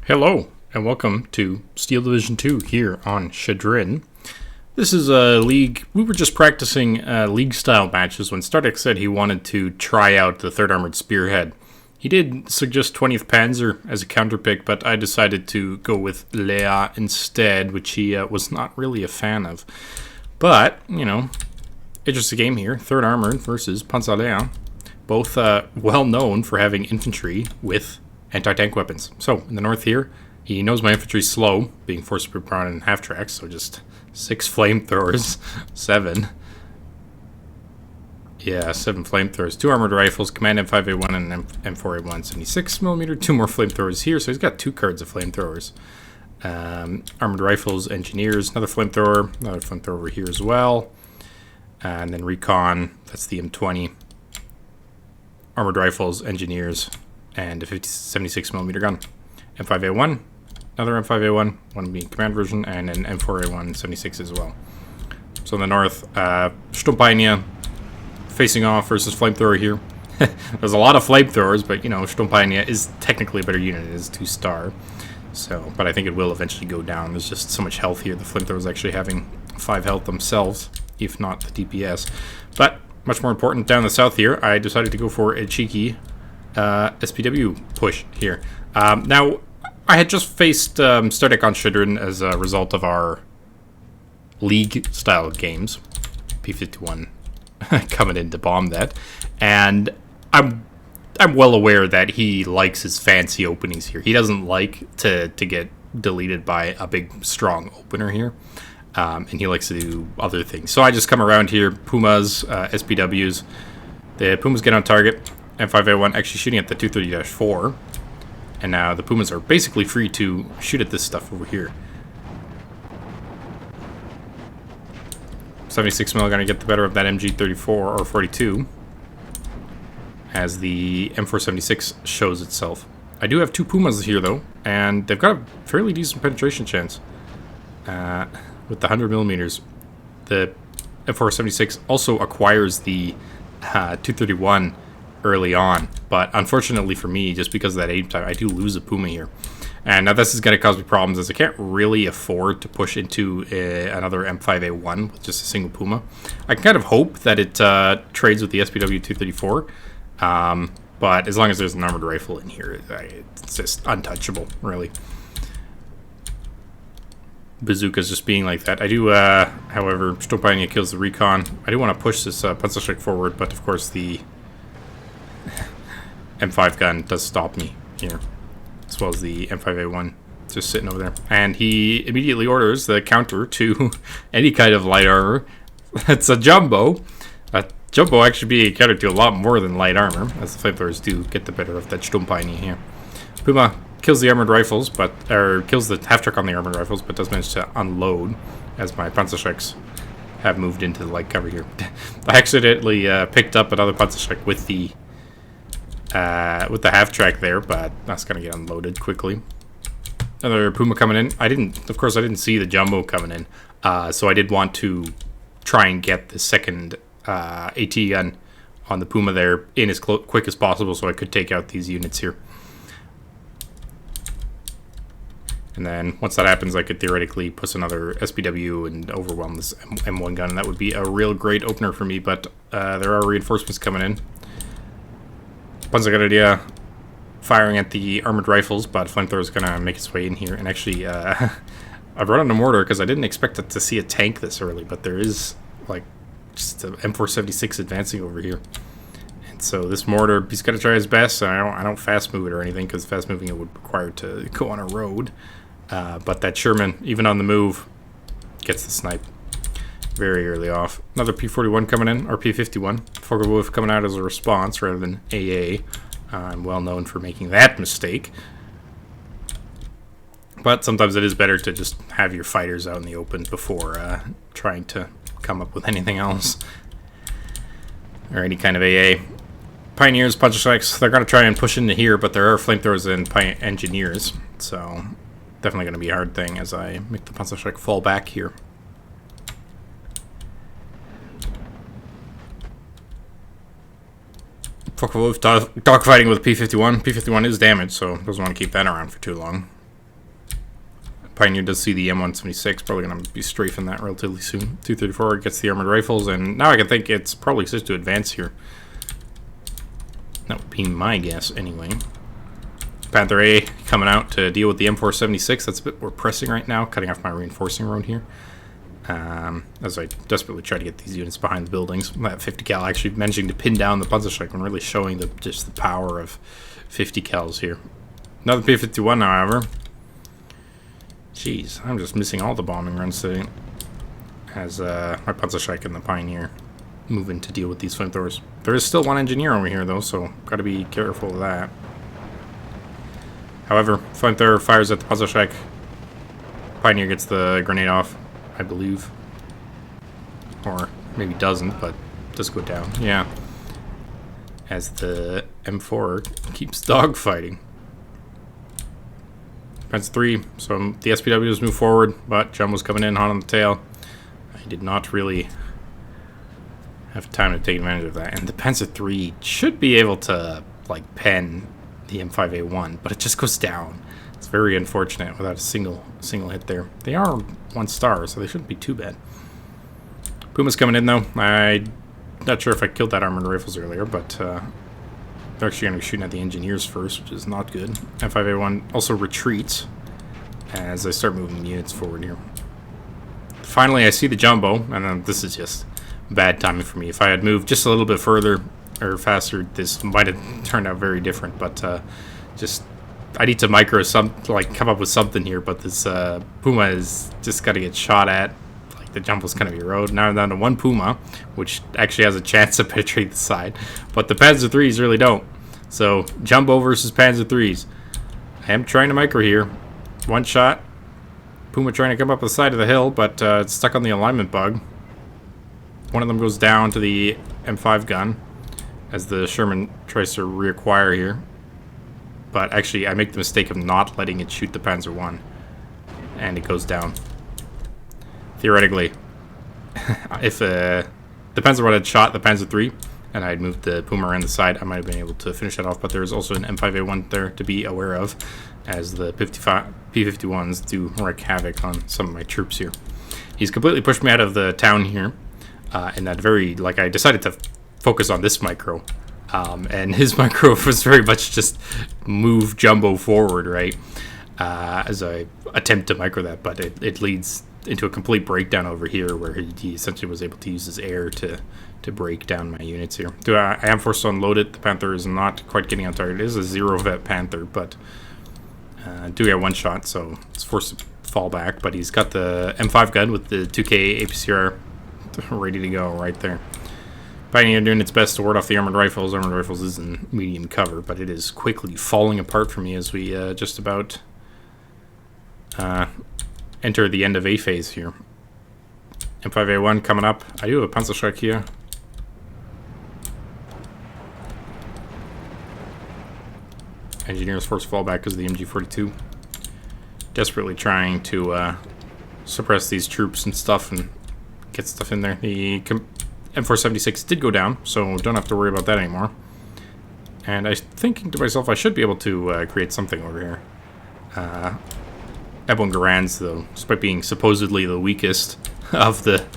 Hello, and welcome to Steel Division 2 here on Shadrin. This is a league. We were just practicing league-style matches when Startek said he wanted to try out the 3rd Armored Spearhead. He did suggest 20th Panzer as a counterpick, but I decided to go with Lea instead, which he was not really a fan of. But, interesting game here. 3rd Armored versus Panzer, both well known for having infantry with anti-tank weapons. So, in the north here, he knows my infantry's slow, being force prone and half tracks, so just 6 flamethrowers, 7. Yeah, 7 flamethrowers, 2 armored rifles, Command M5A1 and M4A1, 76mm, 2 more flamethrowers here, so he's got 2 cards of flamethrowers. Armored rifles, engineers, another flamethrower over here as well. And then recon, that's the M20. Armored rifles, engineers, and a 76mm gun. M5A1, another M5A1, one being command version, and an M4A1 76 as well. So in the north, Stumpania facing off versus flamethrower here. There's a lot of flamethrowers, but Stumpania is technically a better unit. It is 2-star. So, but I think it will eventually go down. There's just so much health here. The flamethrowers actually having 5 health themselves, if not the DPS. But much more important, down the south here, I decided to go for a cheeky SPW push here. Now, I had just faced Startek on Shadrin as a result of our league-style games. P51 coming in to bomb that. And I'm well aware that he likes his fancy openings here. He doesn't like to get deleted by a big, strong opener here. And he likes to do other things. So I just come around here, Pumas, SPWs. The Pumas get on target. M5A1 actually shooting at the 230-4. And now the Pumas are basically free to shoot at this stuff over here. 76mm going to get the better of that MG34 or 42 as the M476 shows itself. I do have 2 Pumas here though, and they've got a fairly decent penetration chance with the 100mm. The M476 also acquires the 231 early on, but unfortunately for me, just because of that aim time, I do lose a Puma here. And now this is going to cause me problems as I can't really afford to push into another M5A1 with just a single Puma. I can kind of hope that it trades with the SPW 234, but as long as there's an armored rifle in here, it's just untouchable, really. Bazookas just being like that. I do, however, Stumpania kills the recon. I do want to push this Panzerschreck forward, but of course the M5 gun does stop me here, as well as the M5A1 just sitting over there. And he immediately orders the counter to any kind of light armor. It's a jumbo. Jumbo actually be a counter to a lot more than light armor, as the flamethrowers do get the better of that Stumpani here. Puma kills the armored rifles, or kills the half-track on the armored rifles, but does manage to unload as my Panzerschrecks have moved into the light cover here. I accidentally picked up another Panzerschreck with the half-track there, but that's gonna get unloaded quickly. Another Puma coming in. Of course I didn't see the jumbo coming in, so I did want to try and get the second AT gun on the Puma there in as quick as possible so I could take out these units here. And then once that happens, I could theoretically push another SPW and overwhelm this M1 gun, and that would be a real great opener for me, but there are reinforcements coming in. Panzergrenadier firing at the armored rifles, but flamethrower is going to make its way in here. And actually, I brought on a mortar because I didn't expect to see a tank this early, but there is like just an M476 advancing over here. And so this mortar, he's going to try his best. I don't fast move it or anything because fast moving it would require to go on a road. But that Sherman, even on the move, gets the snipe very early off. Another P41 coming in, or P51. Focke-Wulf coming out as a response rather than AA. I'm well known for making that mistake. But sometimes it is better to just have your fighters out in the open before trying to come up with anything else. Or any kind of AA. Pioneers, Panzerschrecks, they're going to try and push into here, but there are flamethrowers and engineers. So definitely going to be a hard thing as I make the Panzerschreck fall back here. Focke-Wulf dogfighting with P51. P51 is damaged, so doesn't want to keep that around for too long. Pioneer does see the M176, probably going to be strafing that relatively soon. 234 gets the armored rifles, and now I can think it's probably safe to advance here. That would be my guess, anyway. Panther A coming out to deal with the M476. That's a bit more pressing right now, cutting off my reinforcing road here. As I desperately try to get these units behind the buildings. That 50 cal actually managing to pin down the Panzerschreck and really showing just the power of 50 cals here. Another P-51, however. Jeez, I'm just missing all the bombing runs today. As my Panzerschreck and the Pioneer move in to deal with these flamethrowers. There is still one engineer over here, though, so got to be careful of that. However, flamethrower fires at the Panzerschreck. Pioneer gets the grenade off, I believe. Or maybe doesn't, but does go down. Yeah. As the M4 keeps dogfighting. Panzer 3, so the SPWs move forward, but Jumbo's coming in hot on the tail. I did not really have time to take advantage of that. And the Panzer 3 should be able to, like, pen the M5A1, but it just goes down. It's very unfortunate without a single hit there. They are 1 star, so they shouldn't be too bad. Puma's coming in, though. I'm not sure if I killed that armored rifles earlier, but they're actually going to be shooting at the engineers first, which is not good. M5A1 also retreats as I start moving units forward here. Finally, I see the Jumbo, and then this is just bad timing for me. If I had moved just a little bit further or faster, this might have turned out very different, but just I need to come up with something here, but this Puma is just got to get shot at. Like, the Jumbo's kind of erode. Now I'm down to 1 Puma, which actually has a chance to penetrate the side, but the Panzer 3s really don't. So Jumbo versus Panzer 3s. I am trying to micro here. 1 shot. Puma trying to come up the side of the hill, but it's stuck on the alignment bug. One of them goes down to the M5 gun as the Sherman tries to reacquire here. But actually, I make the mistake of not letting it shoot the Panzer 1. And it goes down. Theoretically, if the Panzer 1 had shot the Panzer 3 and I had moved the Puma around the side, I might have been able to finish that off. But there's also an M5A1 there to be aware of, as the P-51s do wreak havoc on some of my troops here. He's completely pushed me out of the town here. And that I decided to focus on this micro. And his micro was very much just move Jumbo forward, right? As I attempt to micro that, but it leads into a complete breakdown over here where he essentially was able to use his air to break down my units here. I am forced to unload it. The Panther is not quite getting on target. It is a 0 vet Panther, but do get 1 shot, so it's forced to fall back. But he's got the M5 gun with the 2K APCR ready to go right there. Pioneer doing its best to ward off the armored rifles. Armored rifles is in medium cover, but it is quickly falling apart for me as we just about enter the end of A phase here. M5A1 coming up. I do have a Panzerschreck here. Engineers force fallback because of the MG42. Desperately trying to suppress these troops and stuff and get stuff in there. The M476 did go down, so don't have to worry about that anymore. And I was thinking to myself, I should be able to create something over here. Ebon Garand's, though, despite being supposedly the weakest of the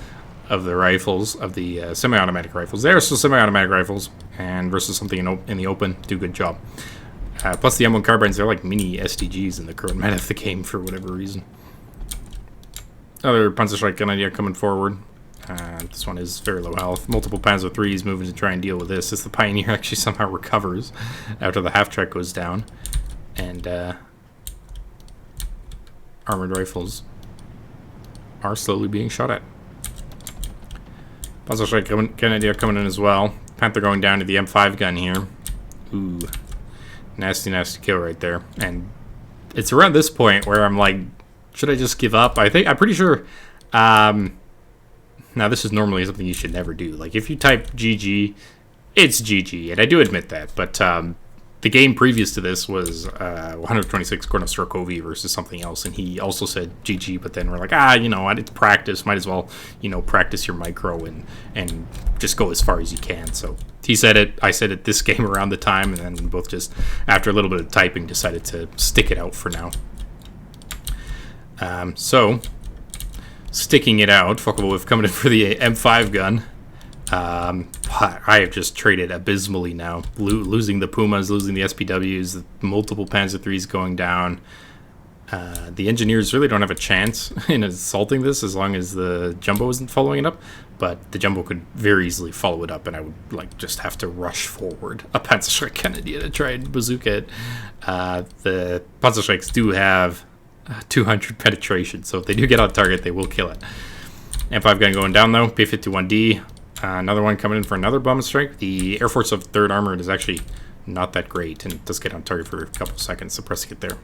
rifles, of the semi-automatic rifles, they are still semi-automatic rifles, and versus something in the open, do a good job. Plus the M1 carbines, they're like mini SDGs in the current meta of the game for whatever reason. Another Panzerschreck gun idea coming forward. This one is very low health. Multiple Panzer 3s moving to try and deal with this. As the Pioneer actually somehow recovers after the half-track goes down. And armored rifles are slowly being shot at. Panzerschreck gun idea coming in as well. Panther going down to the M5 gun here. Ooh. Nasty, nasty kill right there. And it's around this point where I'm like, should I just give up? I'm pretty sure... now, this is normally something you should never do. Like, if you type GG, it's GG, and I do admit that. But the game previous to this was 126 Kornov Strokovi versus something else, and he also said GG, but then we're like, you know what, it's practice. Might as well, you know, practice your micro and just go as far as you can. So he said it, I said it this game around the time, and then we both just, after a little bit of typing, decided to stick it out for now. So, sticking it out, Focke-Wulf coming in for the M5 gun. I have just traded abysmally now. Losing the Pumas, losing the SPWs, multiple Panzer IIIs going down. The engineers really don't have a chance in assaulting this as long as the Jumbo isn't following it up. But the Jumbo could very easily follow it up, and I would just have to rush forward a Panzerschreck Kennedy to try and bazooka it. The Panzerschrecks do have 200 penetration, so if they do get on target, they will kill it. M5 gun going down though. P-51D. Another one coming in for another bomb strike. The Air Force of 3rd Armored is actually not that great, and it does get on target for a couple seconds, suppressing it there.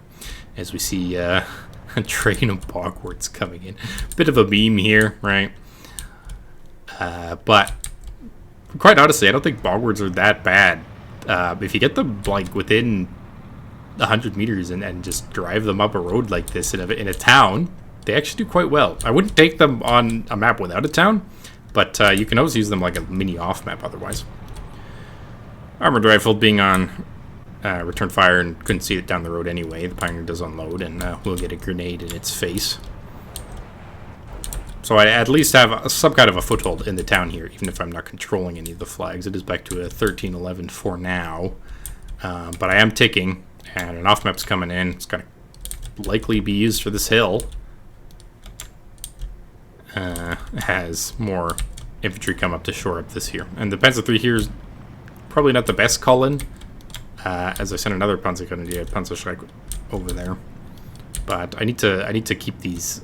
As we see a train of Bogwarts coming in. Bit of a beam here, right? But quite honestly, I don't think Bogwarts are that bad. If you get them within 100 meters and just drive them up a road like this in a town, they actually do quite well. I wouldn't take them on a map without a town, but you can always use them like a mini off map otherwise. Armored Rifle being on return fire and couldn't see it down the road anyway. The Pioneer does unload and we'll get a grenade in its face. So I at least have some kind of a foothold in the town here, even if I'm not controlling any of the flags. It is back to a 13-11 for now. But I am ticking, and an off-map's coming in. It's going to likely be used for this hill. Has more infantry come up to shore up this here. And the Panzer III here is probably not the best call-in, as I sent another Panzer Grenadier Panzerschreck over there. But I need to keep these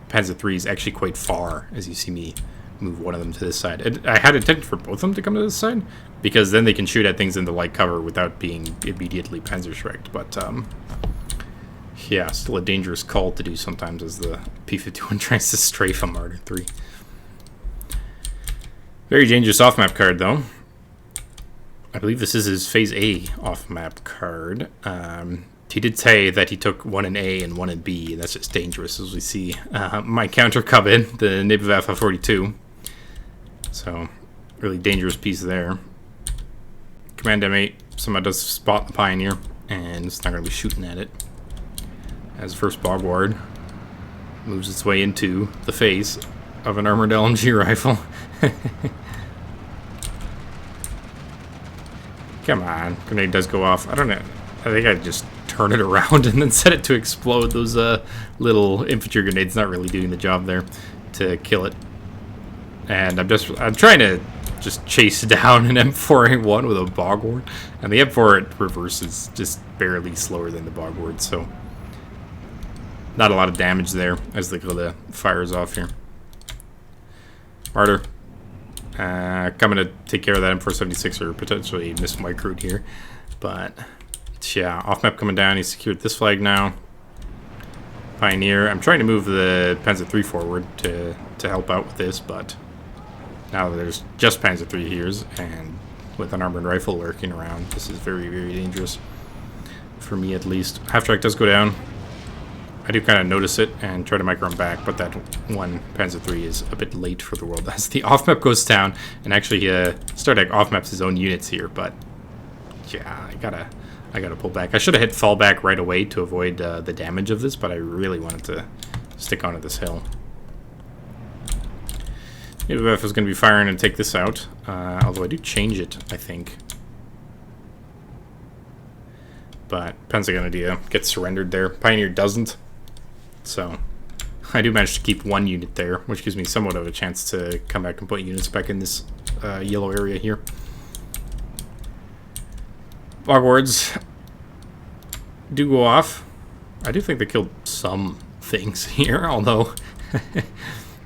Panzer IIIs actually quite far, as you see me move one of them to this side. And I had intended for both of them to come to this side, because then they can shoot at things in the light cover without being immediately Panzerschrecked. But yeah, still a dangerous call to do sometimes as the P-51 tries to strafe a Marder III. Very dangerous off-map card, though. I believe this is his Phase A off-map card. He did say that he took one in A and one in B. That's just dangerous, as we see my counter come in, the Navy Alpha 42. So, really dangerous piece there. Command M8 somehow does spot the Pioneer, and it's not going to be shooting at it. As first Bogward moves its way into the face of an armored LMG rifle. Come on, grenade does go off. I don't know. I think I just turn it around and then set it to explode. Those little infantry grenades not really doing the job there to kill it. And I'm trying to just chase down an M4A1 with a Bogward, and the M4 at reverse is just barely slower than the Bogward, so not a lot of damage there as the Grille fires off here. Marder coming to take care of that M476 or potentially miss microed here, but yeah, off map coming down. He's secured this flag now. Pioneer. I'm trying to move the Panzer III forward to help out with this, but now there's just Panzer III here, and with an armored rifle lurking around, this is very, very dangerous for me at least. Half track does go down. I do kind of notice it and try to micro him back, but that one Panzer III is a bit late for the world as the off map goes down, and actually Stardek off maps his own units here, but yeah, I gotta pull back. I should have hit fallback right away to avoid the damage of this, but I really wanted to stick onto this hill. UBF is going to be firing and take this out, although I do change it, I think. But Panzer Grenadier gets surrendered there. Pioneer doesn't, so I do manage to keep one unit there, which gives me somewhat of a chance to come back and put units back in this yellow area here. Bogwards do go off. I do think they killed some things here, although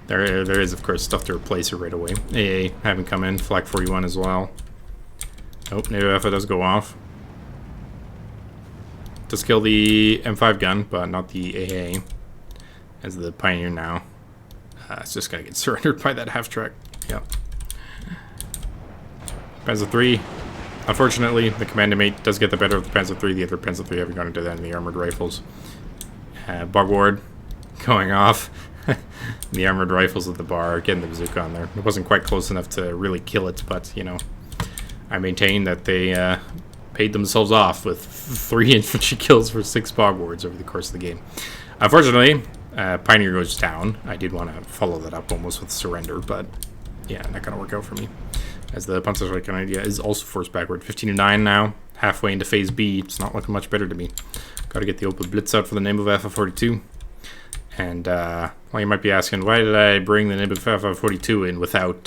there is, of course, stuff to replace it right away. AA having come in, Flak 41 as well. Nope, Navy Alpha does go off. Does kill the M5 gun, but not the AA, as the Pioneer now. It's just going to get surrendered by that half track. Yep. Panzer III. Unfortunately, the Command M8 does get the better of the Panzer III. The other Panzer III having gone into that in the armored rifles. Bogward going off. The armored rifles at the bar, getting the bazooka on there. It wasn't quite close enough to really kill it, but, you know, I maintain that they paid themselves off with 3 infantry kills for 6 Bogwards over the course of the game. Unfortunately, Pioneer goes down. I did want to follow that up almost with Surrender, but yeah, not going to work out for me. As the Panzerschreck Canadian is also forced backward. 15-9 now, halfway into Phase B. It's not looking much better to me. Got to get the Opel Blitz out for the Nebelwerfer 42. And, well, you might be asking, why did I bring the Nebelwerfer 42 in without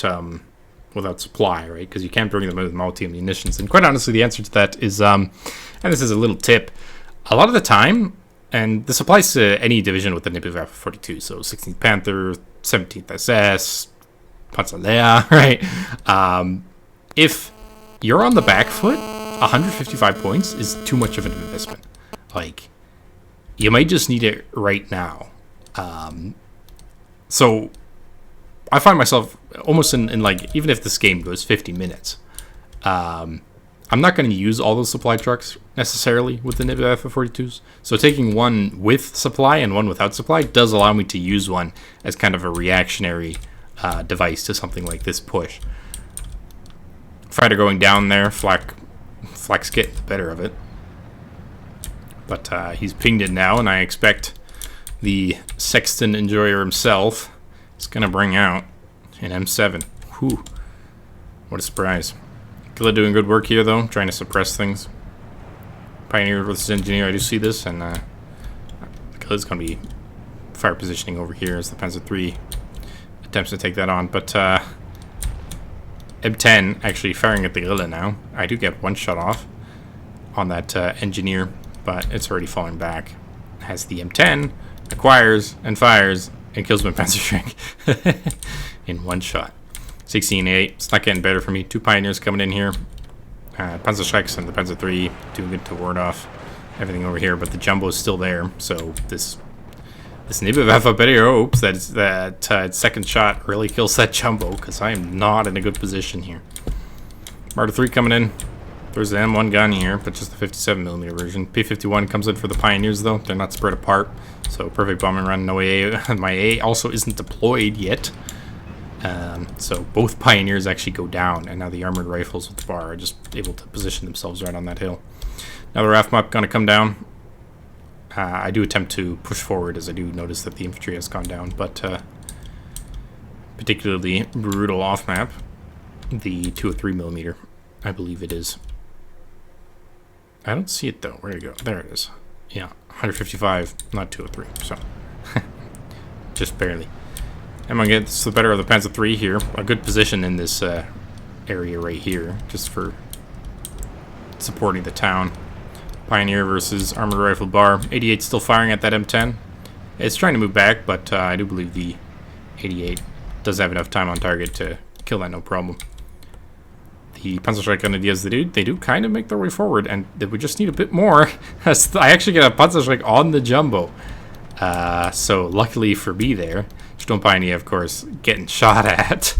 supply, right? Because you can't bring them in with multi munitions. And quite honestly, the answer to that is, and this is a little tip, a lot of the time, and this applies to any division with the Nebelwerfer 42, so 16th Panther, 17th SS, Panzer, right? If you're on the back foot, 155 points is too much of an investment. Like, you might just need it right now. So I find myself almost in like, even if this game goes 50 minutes, I'm not going to use all those supply trucks necessarily with the Nebelwerfer 42s. So taking one with supply and one without supply does allow me to use one as kind of a reactionary device to something like this push. Fighter going down there, Flak's getting the better of it. But he's pinged it now, and I expect the Sexton enjoyer himself is going to bring out an M7. Whew. What a surprise. Guerrilla doing good work here, though, trying to suppress things. Pioneer versus Engineer, I do see this, and Guerrilla's going to be fire positioning over here as the Panzer III attempts to take that on. But M10 actually firing at the Guerrilla now. I do get one shot off on that Engineer, but it's already falling back. Has the M10, acquires and fires and kills my Panzerschreck in one shot. 16-8. It's not getting better for me. Two Pioneers coming in here. Panzerschrecks and the Panzer III doing good to ward off everything over here, but the Jumbo is still there. So this Nebelwerfer better hopes that second shot really kills that Jumbo, because I am not in a good position here. Marder 3 coming in. There's the M1 gun here, but just the 57mm version. P51 comes in for the Pioneers, though. They're not spread apart, so perfect bombing run. No A. My A also isn't deployed yet. So both Pioneers actually go down, and now the armored rifles with the bar are just able to position themselves right on that hill. Another RAF map going to come down. I do attempt to push forward, as I do notice that the infantry has gone down, but particularly brutal off map. The 203mm, I believe it is. I don't see it, though. Where'd it go? There it is. Yeah, 155, not 203, so just barely. I'm going to get the better of the Panzer III here. A good position in this area right here, just for supporting the town. Pioneer versus armored rifle bar. 88 still firing at that M10. It's trying to move back, but I do believe the 88 does have enough time on target to kill that no problem. The Panzerschreck Grenadiers, they do kind of make their way forward, and we just need a bit more. I actually get a Panzerschreck on the Jumbo. So luckily for me there, Sturm Pioneer, of course, getting shot at.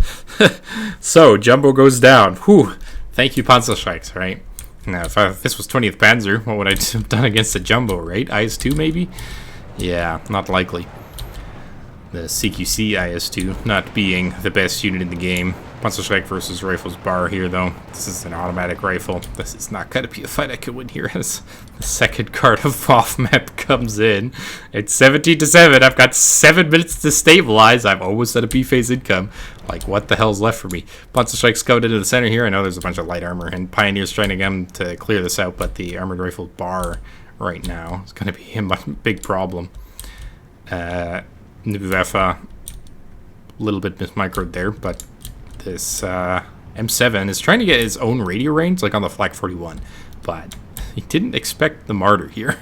So Jumbo goes down. Whew. Thank you, Panzerschrecks, right? Now, if this was 20th Panzer, what would I have done against the Jumbo, right? IS-2, maybe? Yeah, not likely. The CQC IS-2 not being the best unit in the game. Panzerschreck versus Rifles Bar here, though. This is an automatic rifle. This is not going to be a fight I could win here as the second card of off-map comes in. It's 17-7. I've got 7 minutes to stabilize. I'm almost at a B-phase income. Like, what the hell's left for me? Panzerschreck's coming into the center here. I know there's a bunch of light armor, and Pioneer's trying to get him to clear this out, but the Armored Rifle Bar right now is going to be a big problem. Nebelwerfer, a little bit mismicroed there, but this M7 is trying to get his own radio range, like on the Flak 41, but he didn't expect the Marder here.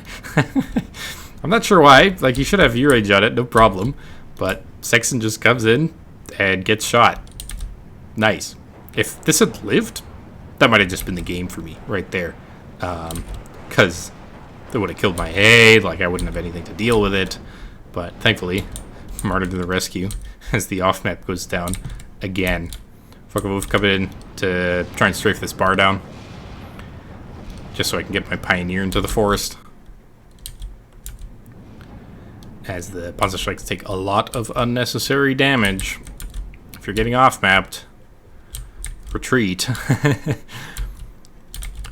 I'm not sure why. Like, he should have view range on it, no problem, but Sexton just comes in and gets shot. Nice. If this had lived, that might have just been the game for me right there, because they would have killed my A. Like, I wouldn't have anything to deal with it, but thankfully, Marder to the rescue as the off map goes down again. Focke-Wulf coming in to try and strafe this bar down, just so I can get my Pioneer into the forest. As the Panzerschrecks take a lot of unnecessary damage. If you're getting off-mapped, retreat.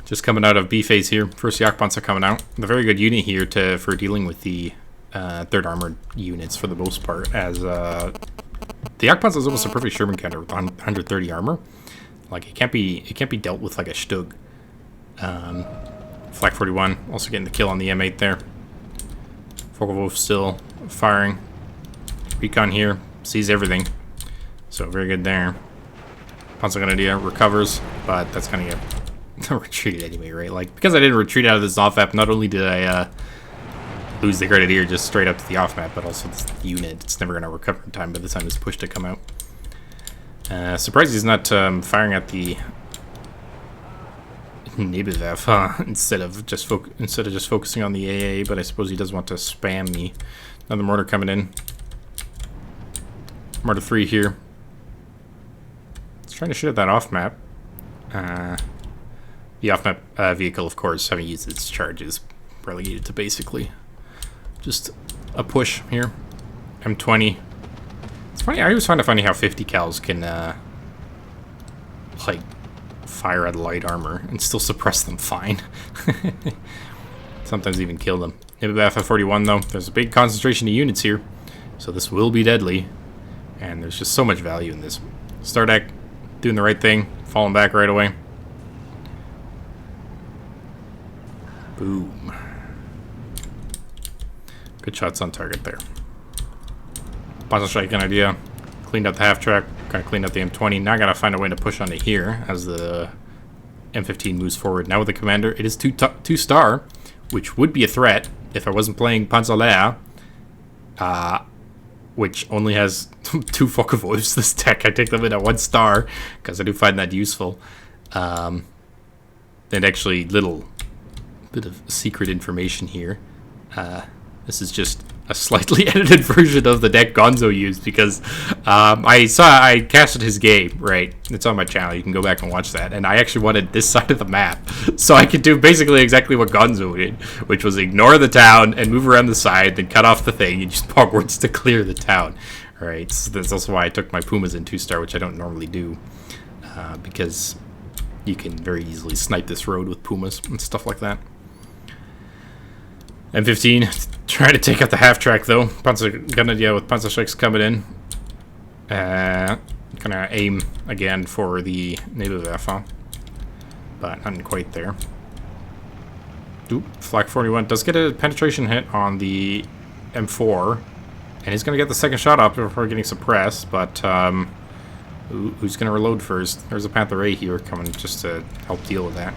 Just coming out of B phase here. First Jagdpanzer coming out. A very good unit here for dealing with the third armored units for the most part, as the Jagdpanzer is almost a perfect Sherman counter with 130 armor. Like it can't be dealt with like a Stug. Flak 41 also getting the kill on the M8 there. Focke-Wulf still firing. Recon here sees everything, so very good there. Panzergrenadier recovers, but that's gonna get retreat anyway, right? Like because I didn't retreat out of this off map, not only did I lose the Grenadier just straight up to the off map, but also this unit. It's never gonna recover in time by the time it's pushed to come out. Surprised he's not firing at the Nebelwerfer instead of just focusing on the AA, but I suppose he does want to spam me. Another mortar coming in. Mortar 3 here. It's trying to shoot at that off map. The off map vehicle, of course, having used its charges, relegated to basically just a push here. M20. It's funny. I always find it funny how 50 cals can like fire at light armor and still suppress them fine. Sometimes even kill them. Nebelwerfer 41 though. There's a big concentration of units here, so this will be deadly. And there's just so much value in this. Stardeck doing the right thing, falling back right away. Boom. Good shots on target there. Panzerschrecken idea. Cleaned up the half track. Kind of cleaned up the M20. Now I gotta find a way to push onto here as the M15 moves forward. Now with the commander, it is 2-star, which would be a threat if I wasn't playing Panzerlehr, which only has 2 Focke-Wulfs this deck. I take them in at 1 star because I do find that useful. And actually, little bit of secret information here. This is just a slightly edited version of the deck Gonzo used because I casted his game, right? It's on my channel. You can go back and watch that. And I actually wanted this side of the map, so I could do basically exactly what Gonzo did, which was ignore the town and move around the side, then cut off the thing and use Hogwarts to clear the town. All right, so that's also why I took my Pumas in 2-star, which I don't normally do, because you can very easily snipe this road with Pumas and stuff like that. M15 trying to take out the half track though. Panzergrenadier with Panzerschrecks coming in. Gonna aim again for the Nebelwerfer, but not quite there. Oop, Flak 41 does get a penetration hit on the M4, and he's gonna get the second shot off before getting suppressed. But who's gonna reload first? There's a Panther A here coming just to help deal with that.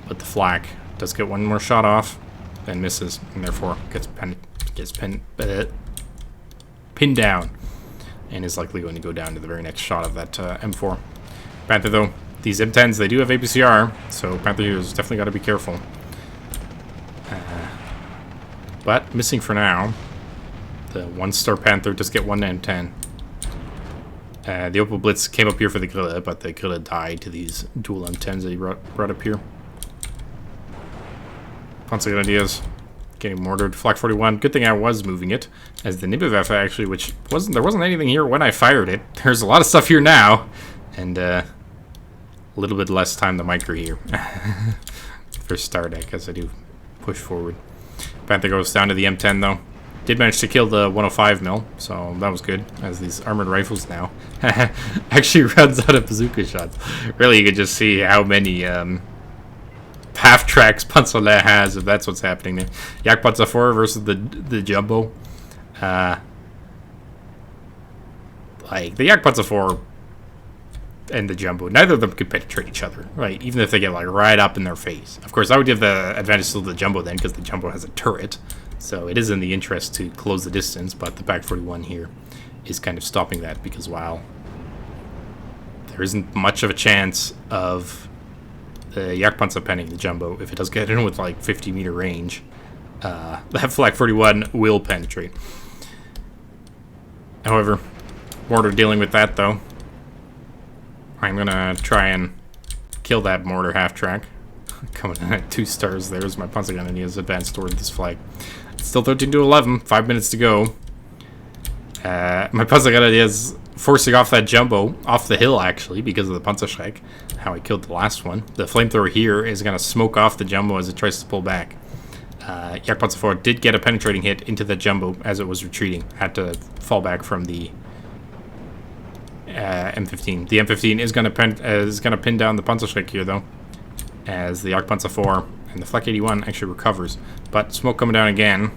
But the Flak does get one more shot off. And misses, and therefore gets pinned down, and is likely going to go down to the very next shot of that M4. Panther though, these M10s, they do have APCR, so Panther here has definitely got to be careful. But missing for now. The 1-star Panther does get 1 M10. The Opel Blitz came up here for the Grille, but the Grille died to these dual M10s that he brought up here. Panzergrenadiers getting mortared. Flak 41. Good thing I was moving it, as the Nebelwerfer actually, which there wasn't anything here when I fired it. There's a lot of stuff here now, and a little bit less time to micro here for Stardeck as I do push forward. Panther goes down to the M10 though. Did manage to kill the 105 mil, so that was good. As these armored rifles now actually runs out of bazooka shots. Really, you could just see how many half tracks Panzerlehr has, if that's what's happening there. Jagdpanzer 4 versus the Jumbo. Like the Jagdpanzer 4 and the Jumbo, neither of them could penetrate each other, right? Even if they get like right up in their face. Of course, I would give the advantage to the Jumbo then, because the Jumbo has a turret, so it is in the interest to close the distance. But the Pak 41 here is kind of stopping that, because while there isn't much of a chance of the Jagdpanzer penning the Jumbo, if it does get in with like 50-meter range, that Flak 41 will penetrate. However, mortar dealing with that though. I'm gonna try and kill that mortar half track. Coming in at 2 stars. There's my Panzergrenadiers advanced toward this flag. It's still 13 to 11. 5 minutes to go. My Panzergrenadiers forcing off that Jumbo off the hill actually because of the Panzerschreck. How I killed the last one. The flamethrower here is gonna smoke off the Jumbo as it tries to pull back. Jagdpanzer IV did get a penetrating hit into the jumbo as it was retreating. Had to fall back from the M15. The M15 is going to pin down the Panzerschreck here, though, as the Jagdpanzer IV and the Flak 81 actually recovers. But smoke coming down again.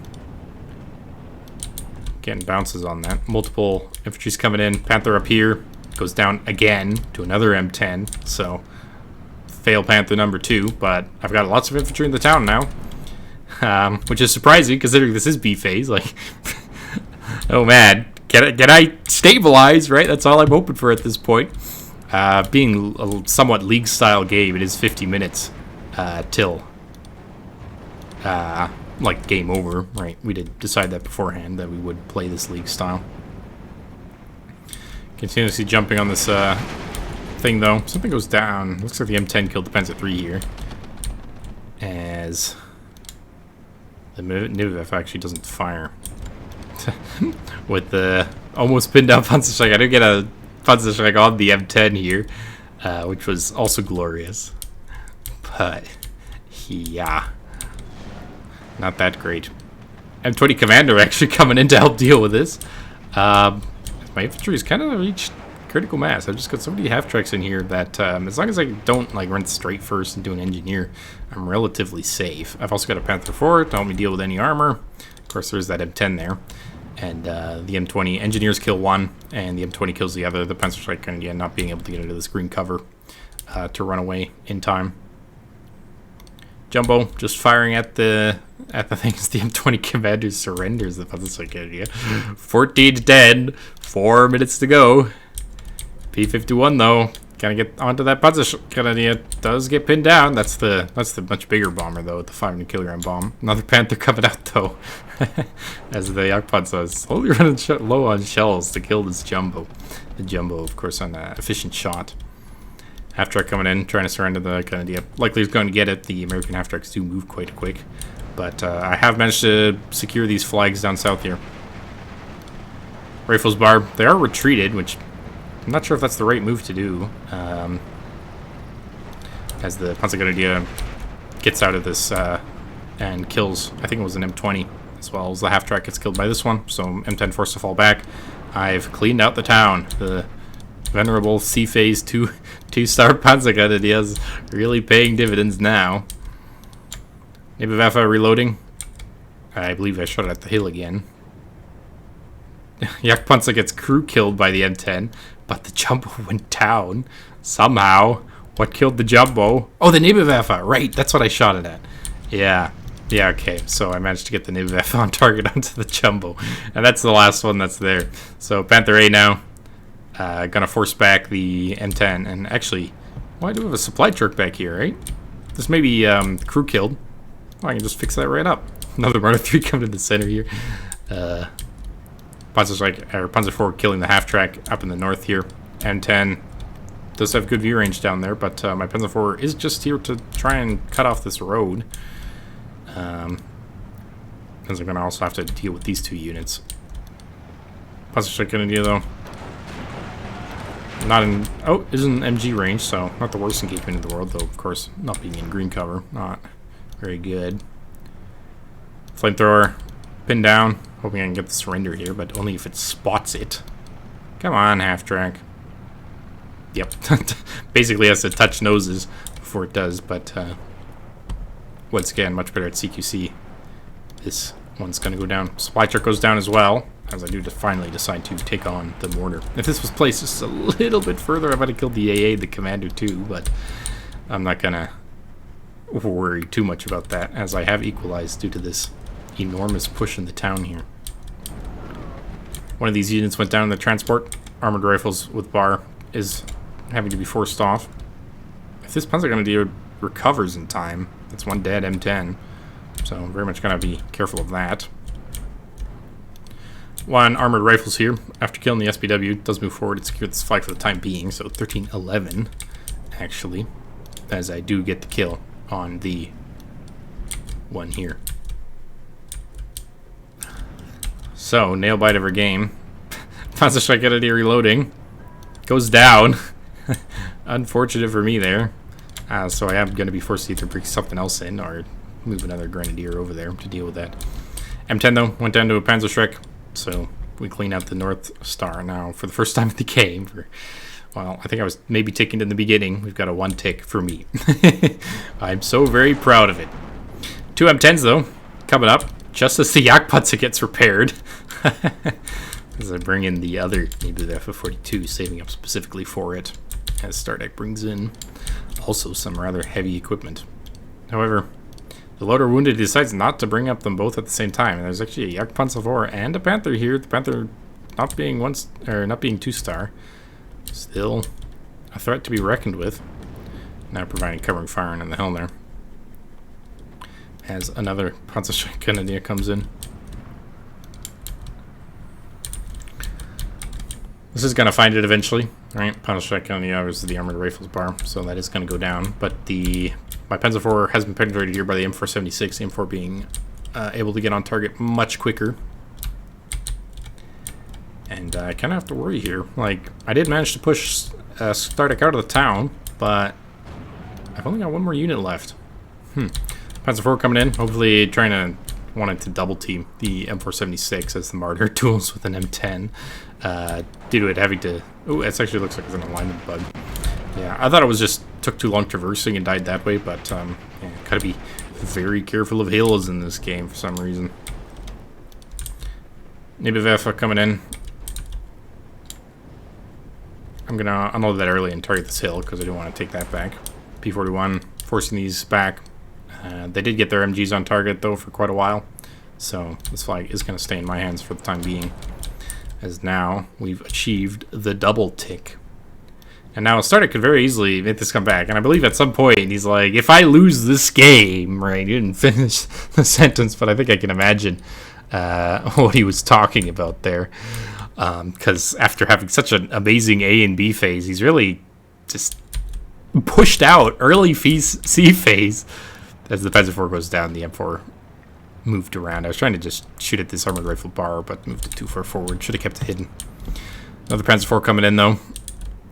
Getting bounces on that. Multiple infantry's coming in. Panther up here. Goes down again to another M10. So, fail Panther number 2. But I've got lots of infantry in the town now. Which is surprising considering this is B phase. Like, oh man. Can I stabilize, right? That's all I'm hoping for at this point. Being a somewhat league-style game, it is 50 minutes till, like, game over, right? We did decide that beforehand, that we would play this league-style. Continuously jumping on this thing, though. Something goes down. Looks like the M10 killed the Panzer III here. As the Nivev actually doesn't fire. With the almost pinned down Panzerschreck. I did get a Panzerschreck on the M10 here, which was also glorious. But, yeah. Not that great. M20 Commander actually coming in to help deal with this. My infantry's kind of reached critical mass. I've just got so many half-tracks in here that as long as I don't like run straight first and do an engineer, I'm relatively safe. I've also got a Panther IV to help me deal with any armor. Of course, there's that M10 there. And the M20 engineers kill one, and the M20 kills the other. The Panzerschreck kind of not being able to get into this green cover to run away in time. Jumbo just firing at the things. The M20 commander surrenders the Panzerschreck area. 14 to 10, 4 minutes to go. P-51 though, gotta get onto that Panzerschreck area. Does get pinned down. That's the much bigger bomber though, with the 500 kilogram bomb. Another Panther coming out though, as the Jagdpanzer is slowly running low on shells to kill this jumbo. The jumbo, of course, on an efficient shot. Half-track coming in, trying to surrender the Canadian. Likely he's going to get it. The American half-tracks do move quite quick, but I have managed to secure these flags down south here. Rifles bar, they are retreated, which I'm not sure if that's the right move to do. As the Panzergrenadier gets out of this and kills, I think it was an M20, as well as the half-track gets killed by this one, so M10 forced to fall back. I've cleaned out the town. The venerable C-Phase 2-star Panzergrenadier is really paying dividends now. Nebevaffe reloading. I believe I shot it at the hill again. Jagdpanzer gets crew killed by the M10, but the jumbo went down somehow. What killed the jumbo? Oh, the Nebevaffe, right, that's what I shot it at. Yeah, okay, so I managed to get the Nebevaffe on target onto the jumbo, and that's the last one that's there. So Panther A now, gonna force back the M10, and actually, well, I do have a supply truck back here, right? This may be crew killed. Well, I can just fix that right up. Another Marder 3 coming to the center here. Panzer IV killing the half-track up in the north here. M10 does have good view range down there, but my Panzer IV is just here to try and cut off this road. Because I'm going to also have to deal with these two units. Panzerschreck Grenadier, though. Not in... Oh, is in MG range, so not the worst engagement in the world, though, of course, not being in green cover. Not very good. Flamethrower pinned down. Hoping I can get the surrender here, but only if it spots it. Come on, half-track. Yep. Basically has to touch noses before it does, but once again, much better at CQC. This one's going to go down. Supply truck goes down as well, as I do finally decide to take on the mortar. If this was placed just a little bit further, I might have killed the AA, the commander too, but I'm not going to worry too much about that, as I have equalized due to this enormous push in the town here. One of these units went down in the transport. Armored rifles with bar is having to be forced off. If this Panzergrenadier recovers in time, that's one dead M10. So I'm very much going to be careful of that. One armored rifles here. After killing the SPW, does move forward and secure this flag for the time being. So 13-11, actually, as I do get the kill on the one here. So, nail bite of our game. Panzerschreck Grenadier reloading. Goes down. Unfortunate for me there. So I am going to be forced to either bring something else in or move another Grenadier over there to deal with that. M10 though went down to a Panzerschreck, so we clean out the North Star now for the first time in the game. Well, I think I was maybe ticking in the beginning. We've got a 1 tick for me. I'm so very proud of it. 2 M10s though coming up just as the Jagdpanzer gets repaired. As I bring in the other, maybe the FF42, saving up specifically for it. As Stardeck brings in also some rather heavy equipment. However, the loader wounded decides not to bring up them both at the same time. And there's actually a Jagdpanzer 4 and a Panther here. The Panther not being 2-star, still a threat to be reckoned with. Now providing covering fire on the hill there. As another Panzerschreck Grenadier comes in. This is going to find it eventually, right? Panzerschreck Grenadier is the armored rifles bar, so that is going to go down. But my Panzer IV has been penetrated here by the M476, the M4 being able to get on target much quicker. And I kind of have to worry here. Like, I did manage to push Stardeck out of the town, but I've only got 1 more unit left. Panzer IV coming in, hopefully wanting to double team the M476 as the Martyr duels with an M10. Due to it having to... Oh, it actually looks like it's an alignment bug. Yeah, I thought it was just took too long traversing and died that way, but yeah, gotta be very careful of hills in this game for some reason. Nebeveffa coming in. I'm gonna unload that early and target this hill because I do want to take that back. P41 forcing these back. They did get their MGs on target though for quite a while, so this flag is going to stay in my hands for the time being, as now we've achieved the double tick. And now Stardeck could very easily make this come back, and I believe at some point he's like, if I lose this game, right? He didn't finish the sentence, but I think I can imagine what he was talking about there, because after having such an amazing A and B phase, he's really just pushed out early C phase. As the Panzer IV goes down, the M4 moved around. I was trying to just shoot at this armored rifle bar, but moved it too far forward. Should have kept it hidden. Another Panzer IV coming in, though.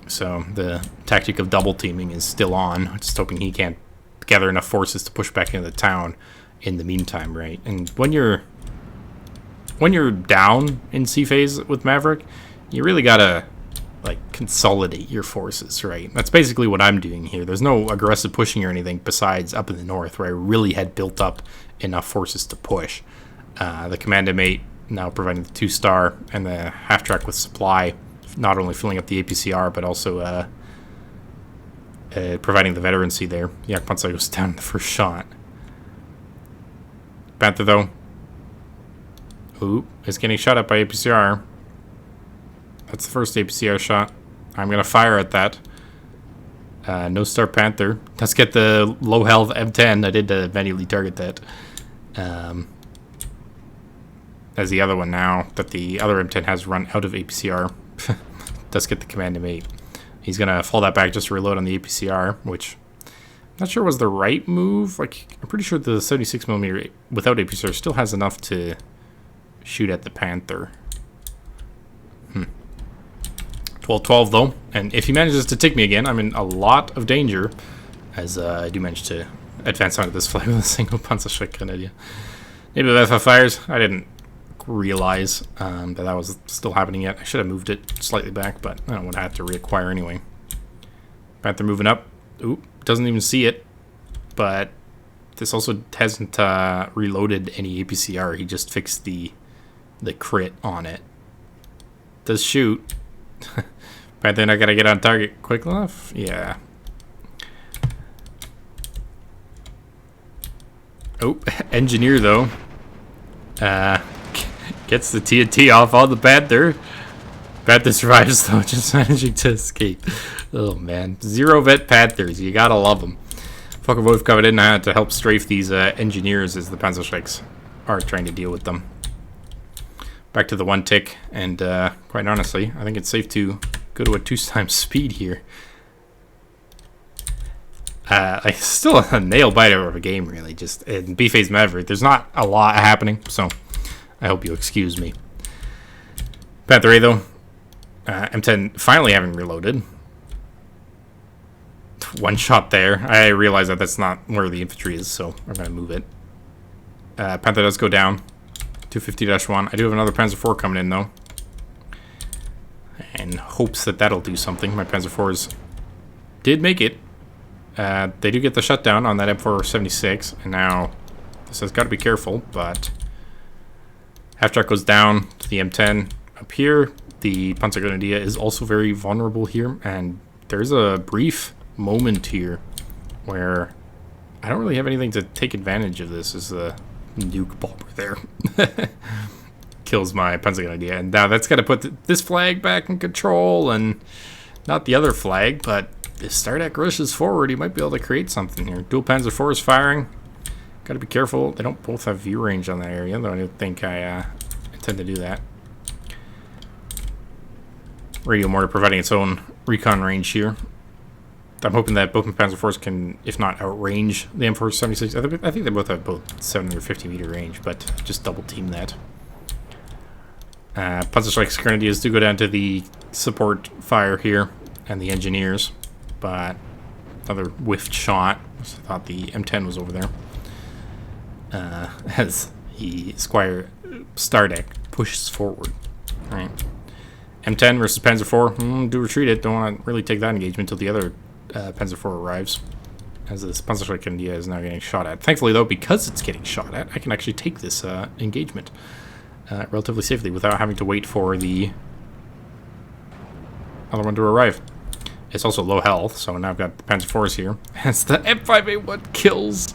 So the tactic of double teaming is still on. Just hoping he can't gather enough forces to push back into the town in the meantime, right? And when you're down in C phase with Maverick, you really gotta consolidate your forces, right? That's basically what I'm doing here. There's no aggressive pushing or anything besides up in the north, where I really had built up enough forces to push. The Commando Mate now providing the 2-star and the half-track with supply, not only filling up the APCR, but also providing the veterancy there. The Jagdpanzer goes down in the first shot. Panther, though, is getting shot at by APCR. That's the first APCR shot. I'm going to fire at that. No Star Panther. Let's get the low health M10. I did manually target that. As the other one now, that the other M10 has run out of APCR. Does get the Commando Mate. He's going to fall that back just to reload on the APCR, which I'm not sure was the right move. I'm pretty sure the 76mm without APCR still has enough to shoot at the Panther. 12-12 though, and if he manages to tick me again, I'm in a lot of danger, as I do manage to advance onto this flag with a single Panzerschreck Grenadier. Nebeveffa fires. I didn't realize that was still happening yet. I should have moved it slightly back, but I would have to reacquire anyway. Panther moving up. Doesn't even see it, but this also hasn't reloaded any APCR. He just fixed the crit on it. Does shoot. But then I gotta get on target quick enough. Yeah. Engineer though gets the TNT off on the Panther. Panther survives though, just managing to escape. Oh man, 0 vet Panthers, you gotta love them. Focke-Wulf coming in now to help strafe these engineers as the Panzerschrecks are trying to deal with them. Back to the 1 tick, and quite honestly, I think it's safe to go to a 2x speed here. Still a nail-biter of a game, really. Just in B-Phase Maverick, there's not a lot happening, so I hope you excuse me. Panther A, though. M10 finally having reloaded. 1 shot there. I realize that that's not where the infantry is, so I'm going to move it. Panther does go down. 250-1. I do have another Panzer IV coming in, though. In hopes that that'll do something. My Panzer IVs did make it. They do get the shutdown on that M476. And now this has got to be careful, but half-track goes down to the M10 up here. The Panzergrenadier is also very vulnerable here, and there's a brief moment here where I don't really have anything to take advantage of this as the nuke bomber there. Kills my Panzergrenadier, and now that's got to put this flag back in control, and not the other flag, but if Stardak rushes forward, he might be able to create something here. Dual Panzer IV is firing. Got to be careful. They don't both have view range on that area, though I don't think I intend to do that. Radio mortar providing its own recon range here. I'm hoping that both my Panzer IVs can, if not outrange the M476. I think they both have both 750 meter range, but just double team that. Panzerschreck's Grenadiers do go down to the support fire here and the engineers, but another whiffed shot. I thought the M10 was over there. As the Squire Stardak pushes forward. All right. M10 versus Panzer IV. Do retreat it. Don't want to really take that engagement until the other Panzer IV arrives. As this Panzerschreck India is now getting shot at. Thankfully, though, because it's getting shot at, I can actually take this engagement relatively safely without having to wait for the other one to arrive. It's also low health, so now I've got the Panzer IVs here. As the M5A1 kills.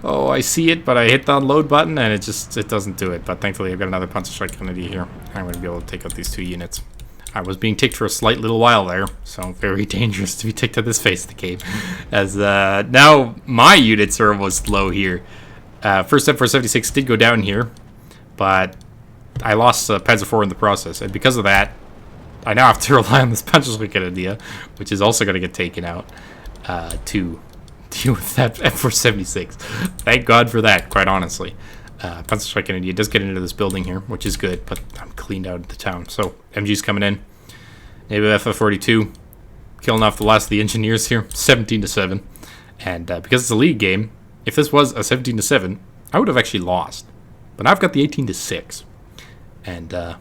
Oh, I see it, but I hit the unload button, and it doesn't do it. But thankfully, I've got another Panzerschreck Grenadier here. I'm going to be able to take out these two units. I was being ticked for a slight little while there, so very dangerous to be ticked at this phase of the game. As now my units are almost low here. First M476 did go down here, but I lost Panzer IV in the process, and because of that, I now have to rely on this Panzerschreck Grenadier, which is also going to get taken out to deal with that M476. Thank God for that, quite honestly. Panzerschreck Grenadier does get into this building here, which is good, but I'm cleaned out of the town. So, MG's coming in. Naval FF42 killing off the last of the engineers here, 17-7. And because it's a league game, if this was a 17-7, I would have actually lost. But now I've got the 18-6. And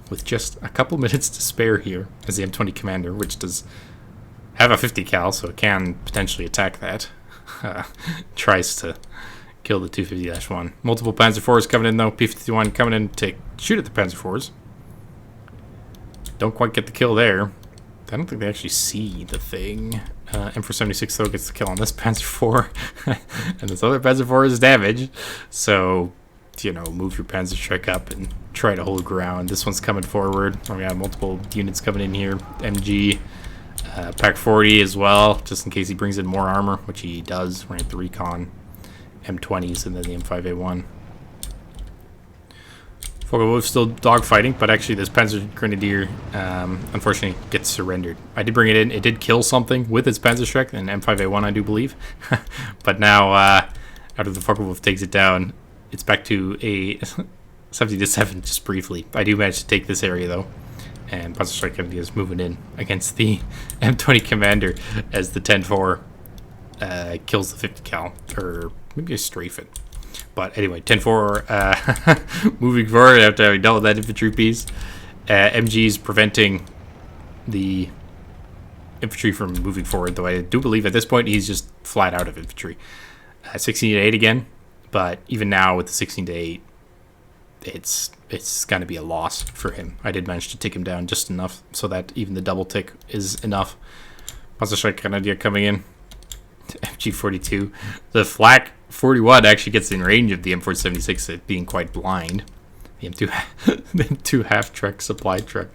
with just a couple minutes to spare here as the M20 commander, which does have a 50 cal, so it can potentially attack that, tries to kill the 250-1. Multiple Panzer IVs coming in, though. P-51 coming in to shoot at the Panzer IVs. Don't quite get the kill there. I don't think they actually see the thing. M476, though, gets the kill on this Panzer IV. And this other Panzer IV is damaged. So, you know, move your Panzerschreck up and try to hold ground. This one's coming forward. We got multiple units coming in here. MG. Pack 40 as well, just in case he brings in more armor, which he does. Right, the recon. M20s and then the M5A1. Focke-Wulf still dogfighting, but actually this Panzer Grenadier unfortunately gets surrendered. I did bring it in. It did kill something with its Panzerschreck, and M5A1 I do believe. But now after the Focke-Wulf takes it down, it's back to a 70-7 just briefly. I do manage to take this area though. And Panzerschreck Grenadier is moving in against the M20 commander as the 10-4 kills the 50 cal, or maybe a strafe it. But anyway, 10-4 moving forward after having dealt with that infantry piece. MG's preventing the infantry from moving forward, though I do believe at this point he's just flat out of infantry. 16-8 again, but even now with the 16-8, it's going to be a loss for him. I did manage to tick him down just enough so that even the double tick is enough. Panzerschreck Grenadier coming in. MG42. The Flak 41 actually gets in range of the M476, it being quite blind. The M2 half-truck supply truck.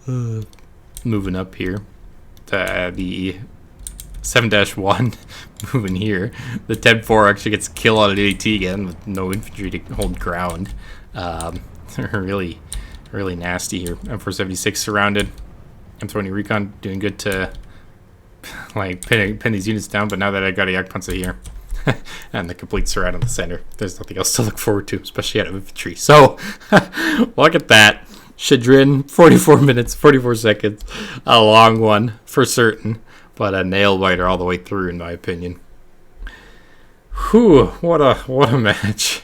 Moving up here. The 7-1 moving here. The 10-4 actually gets a kill on an AT again with no infantry to hold ground. Really, really nasty here. M476 surrounded. M20 Recon doing good to like pin these units down, but now that I got a Jagdpanzer here and the complete surround in the center, there's nothing else to look forward to, especially out of infantry. So look at that. Shadrin, 44 minutes, 44 seconds. A long one for certain, but a nail biter all the way through in my opinion. Whew, what a match.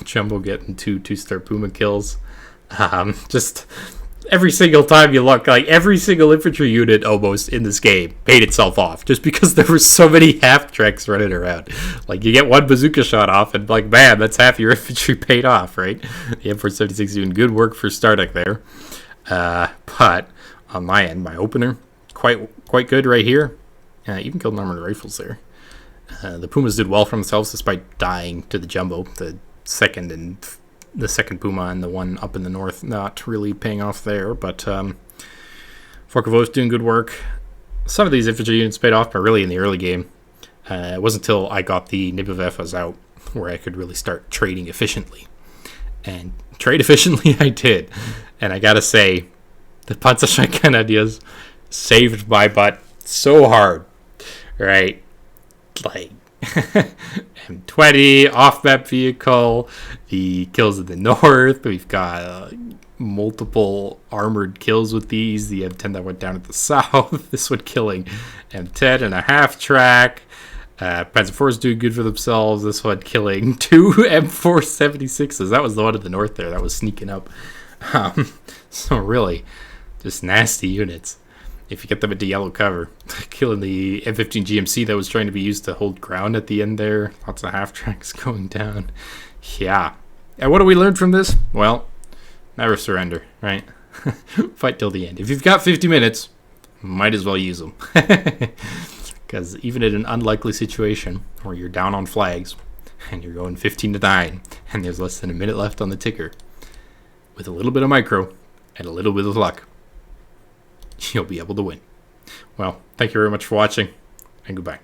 Jumbo getting two-star Puma kills. Just every single time you look, like every single infantry unit almost in this game paid itself off just because there were so many half tracks running around. Like you get one bazooka shot off and like, man, that's half your infantry paid off, right? The M476 doing good work for Startuck there. But on my end, my opener, quite good right here. Even killed armored rifles there. The Pumas did well for themselves despite dying to the Jumbo, the second Puma and the one up in the north not really paying off there, but Forkovos doing good work. Some of these infantry units paid off, but really in the early game. It wasn't until I got the Nibavefas out where I could really start trading efficiently. And trade efficiently I did. And I gotta say, the Panzerschreck Grenadiers saved my butt so hard, right? Like M20 off-map vehicle, the kills in the north. We've got multiple armored kills with these. The M10 that went down at the south. This one killing M10 and a half track. Panzer IVs doing good for themselves. This one killing 2 M476s. That was the one at the north there that was sneaking up. So really, just nasty units. If you get them into yellow cover, killing the M15 GMC that was trying to be used to hold ground at the end there. Lots of half tracks going down. Yeah. And what do we learn from this? Well, never surrender, right? Fight till the end. If you've got 50 minutes, might as well use them. Because even in an unlikely situation where you're down on flags and you're going 15-9 and there's less than a minute left on the ticker, with a little bit of micro and a little bit of luck, you'll be able to win. Well, thank you very much for watching, and goodbye.